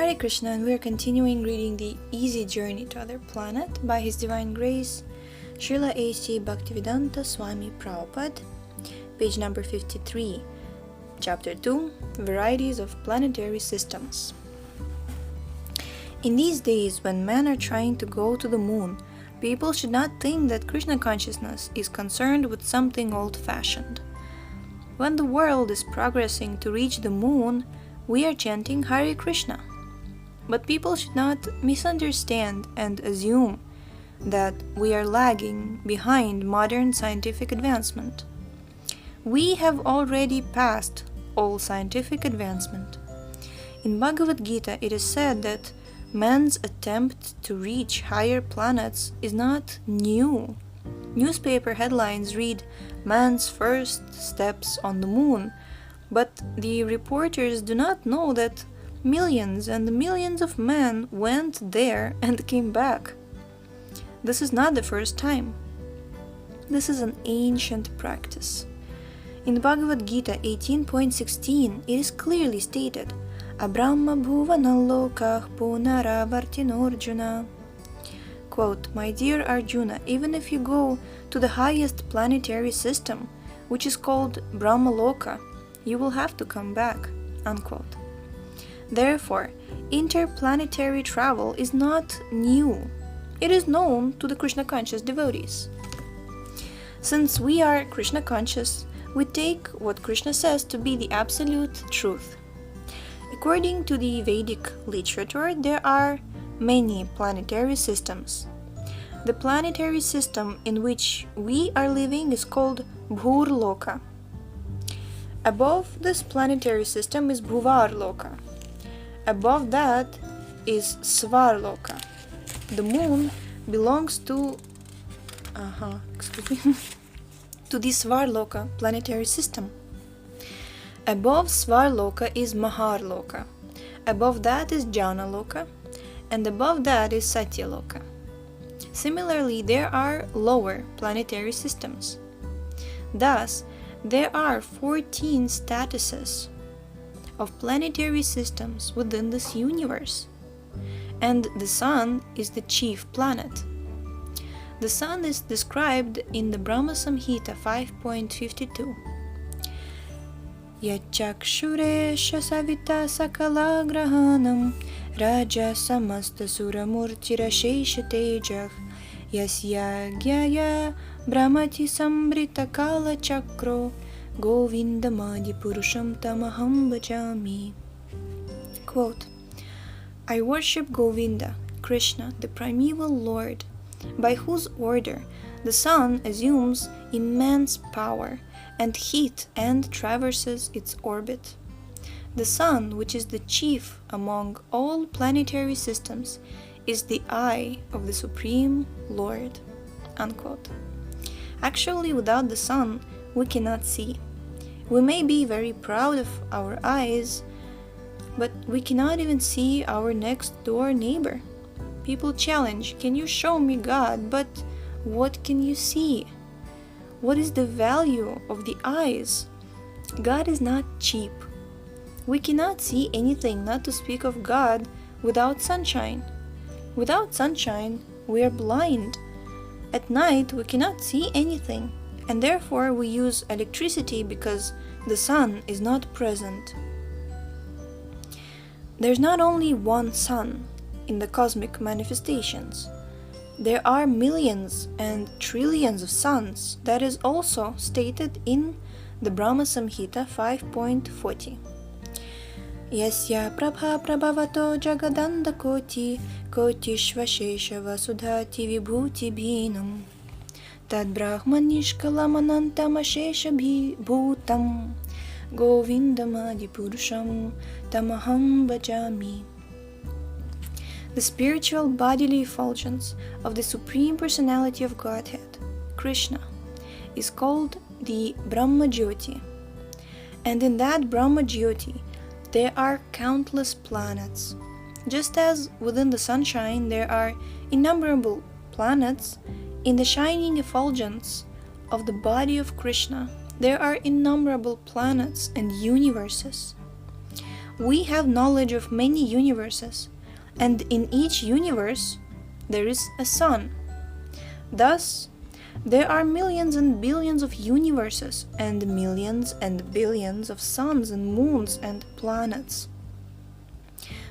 Hare Krishna, and we are continuing reading The Easy Journey to Other Planet by His Divine Grace, Srila A.C. Bhaktivedanta Swami Prabhupada, page number 53, Chapter 2, Varieties of Planetary Systems. In these days, when men are trying to go to the moon, people should not think that Krishna consciousness is concerned with something old-fashioned. When the world is progressing to reach the moon, we are chanting Hare Krishna. But people should not misunderstand and assume that we are lagging behind modern scientific advancement. We have already passed all scientific advancement. In Bhagavad Gita, it is said that man's attempt to reach higher planets is not new. Newspaper headlines read, "Man's first steps on the moon," but the reporters do not know that millions and millions of men went there and came back. This is not the first time. This is an ancient practice. In Bhagavad Gita 18.16, it is clearly stated, "Abrahma bhuvanallokah punaravartinorjuna." Quote, "My dear Arjuna, even if you go to the highest planetary system, which is called Brahmaloka, you will have to come back." Unquote. Therefore, interplanetary travel is not new. It is known to the Krishna conscious devotees. Since we are Krishna conscious, we take what Krishna says to be the absolute truth. According to the Vedic literature, there are many planetary systems. The planetary system in which we are living is called Bhurloka. Above this planetary system is Bhuvarloka. Above that is Svarloka. The moon belongs to to the Svarloka planetary system. Above Svarloka is Maharloka. Above that is Janaloka, and above that is Satyaloka. Similarly, there are lower planetary systems. Thus, there are 14 statuses of planetary systems within this universe, and the Sun is the chief planet. The Sun is described in the Brahma Samhita 5.52. Yachakshuresha savita sakala grahanam raja samasta suramurtirashesha tejah yasya gyaya brahmati sambrita kala chakro Govindamadi Purusham Tamaham Bhajami. Quote, "I worship Govinda, Krishna, the primeval Lord, by whose order the sun assumes immense power and heat and traverses its orbit. The sun, which is the chief among all planetary systems, is the eye of the Supreme Lord." Unquote. Actually, without the sun, we cannot see. We may be very proud of our eyes, but we cannot even see our next door neighbor. People challenge, "Can you show me God?" But what can you see? What is the value of the eyes? God is not cheap. We cannot see anything, not to speak of God, without sunshine. Without sunshine, we are blind. At night, we cannot see anything, and therefore we use electricity because the sun is not present. There's not only one sun in the cosmic manifestations. There are millions and trillions of suns. That is also stated in the Brahma Samhita 5.40. Yasya prabha prabhavato jagadanda koti kotishvashesha vasudhati vibhuti bhinam Tad brahmanishkalamanantamashesha bhutam Govindamadi Purusham Tamaham Bhajami. The spiritual bodily effulgence of the Supreme Personality of Godhead, Krishna, is called the Brahma Jyoti. And in that Brahma Jyoti, there are countless planets. Just as within the sunshine there are innumerable planets, in the shining effulgence of the body of Krishna, there are innumerable planets and universes. We have knowledge of many universes, and in each universe there is a sun. Thus, there are millions and billions of universes and millions and billions of suns and moons and planets.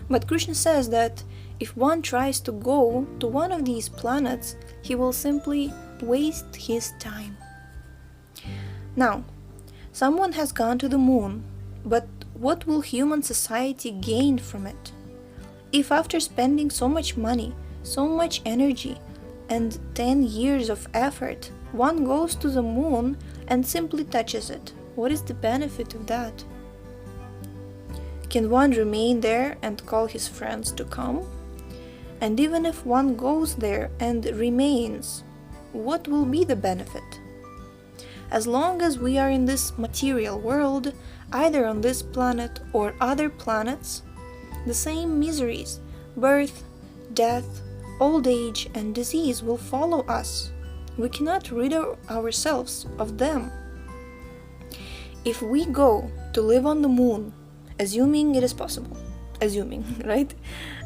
But Krishna says that if one tries to go to one of these planets, he will simply waste his time. Now, someone has gone to the moon, but what will human society gain from it? If after spending so much money, so much energy, and 10 years of effort, one goes to the moon and simply touches it, what is the benefit of that? Can one remain there and call his friends to come? And even if one goes there and remains, what will be the benefit? As long as we are in this material world, either on this planet or other planets, the same miseries, birth, death, old age, and disease will follow us. We cannot rid ourselves of them. If we go to live on the moon, assuming it is possible, right?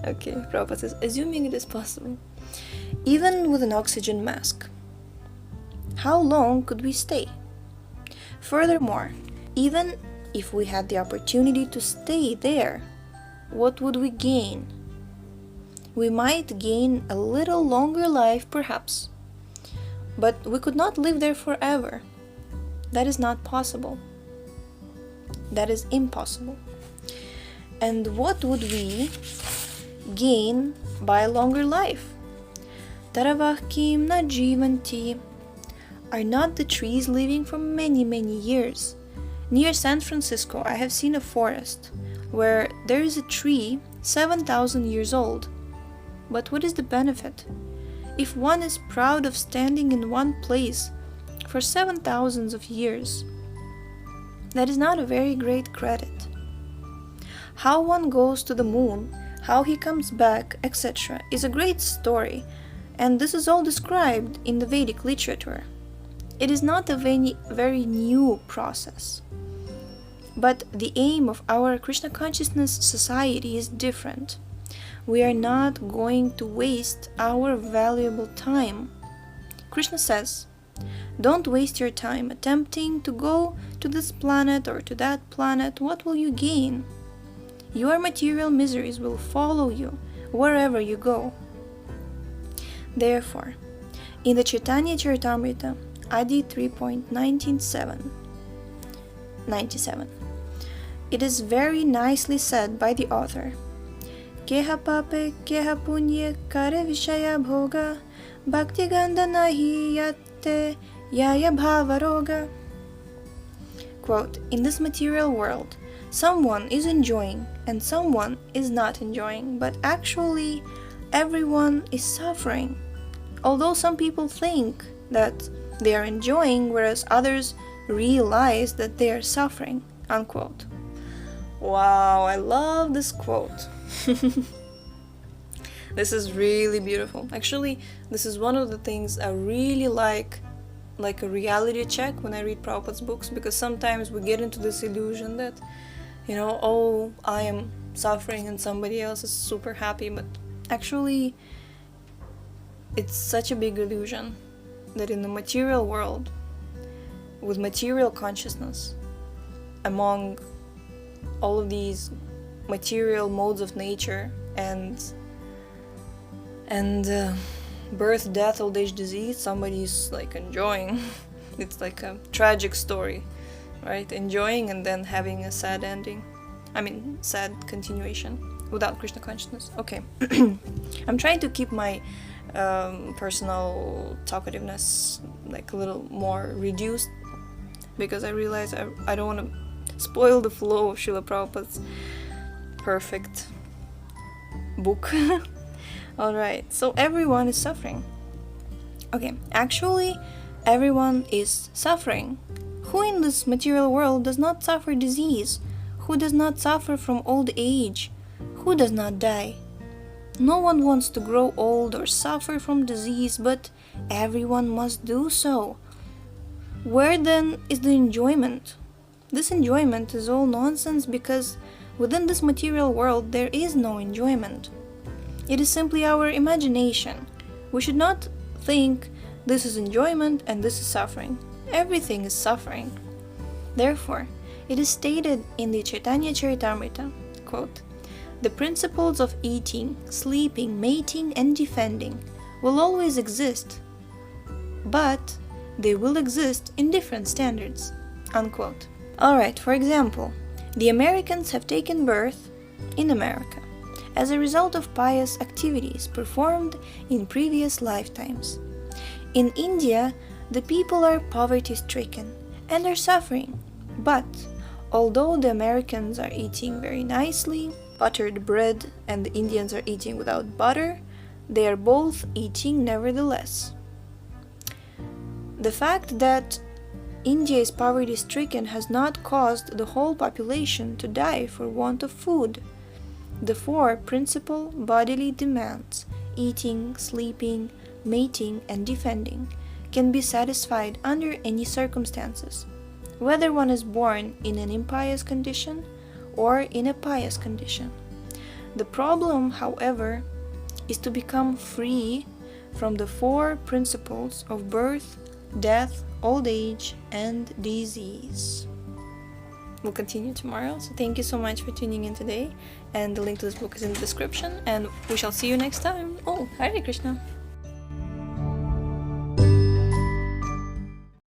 Okay, Prabhupada says, assuming it is possible, even with an oxygen mask, how long could we stay? Furthermore, even if we had the opportunity to stay there, what would we gain? We might gain a little longer life, perhaps, but we could not live there forever. That is not possible. That is impossible. And what would we gain by a longer life? Taravahkim na jivanti. Are not the trees living for many, many years? Near San Francisco, I have seen a forest where there is a tree 7,000 years old. But what is the benefit? If one is proud of standing in one place for 7,000 of years, that is not a very great credit. How one goes to the moon, how he comes back, etc., is a great story, and this is all described in the Vedic literature. It is not a very new process. But the aim of our Krishna consciousness society is different. We are not going to waste our valuable time. Krishna says, don't waste your time attempting to go to this planet or to that planet. What will you gain? Your material miseries will follow you wherever you go. Therefore, in the Chaitanya Charitamrita, Adi 3.97, it is very nicely said by the author, Keha pape, keha punye, kare vishaya bhoga, bhakti ganda nahi yatte, yaya bhava roga. Quote, in this material world, someone is enjoying and someone is not enjoying, but actually everyone is suffering. Although some people think that they are enjoying, whereas others realize that they are suffering. Unquote. Wow, I love this quote. This is really beautiful. Actually, this is one of the things I really like a reality check when I read Prabhupada's books, because sometimes we get into this illusion that, oh, I am suffering and somebody else is super happy, but actually it's such a big illusion that in the material world, with material consciousness, among all of these material modes of nature and birth, death, old age, disease, somebody's like enjoying. It's like a tragic story, right? Enjoying and then having a sad ending. Sad continuation without Krishna consciousness. Okay. I'm trying to keep my personal talkativeness like a little more reduced, because I realize I don't want to spoil the flow of Srila Prabhupada's perfect book. Alright, so everyone is suffering. Okay, actually, everyone is suffering. Who in this material world does not suffer disease? Who does not suffer from old age? Who does not die? No one wants to grow old or suffer from disease, but everyone must do so. Where then is the enjoyment? This enjoyment is all nonsense, because Within this material world, there is no enjoyment. It is simply our imagination. We should not think this is enjoyment and this is suffering. Everything is suffering. Therefore, it is stated in the Chaitanya Charitamrita, quote, "The principles of eating, sleeping, mating, and defending will always exist, but they will exist in different standards," unquote. Alright, for example, the Americans have taken birth in America as a result of pious activities performed in previous lifetimes. In India, the people are poverty-stricken and are suffering, but although the Americans are eating very nicely, buttered bread, and the Indians are eating without butter, they are both eating nevertheless. The fact that India is poverty-stricken has not caused the whole population to die for want of food. The four principal bodily demands, eating, sleeping, mating, and defending, can be satisfied under any circumstances, whether one is born in an impious condition or in a pious condition. The problem, however, is to become free from the four principles of birth, death, old age, and disease. We'll continue tomorrow, so thank you so much for tuning in today, and the link to this book is in the description, and we shall see you next time. Oh, Hare Krishna!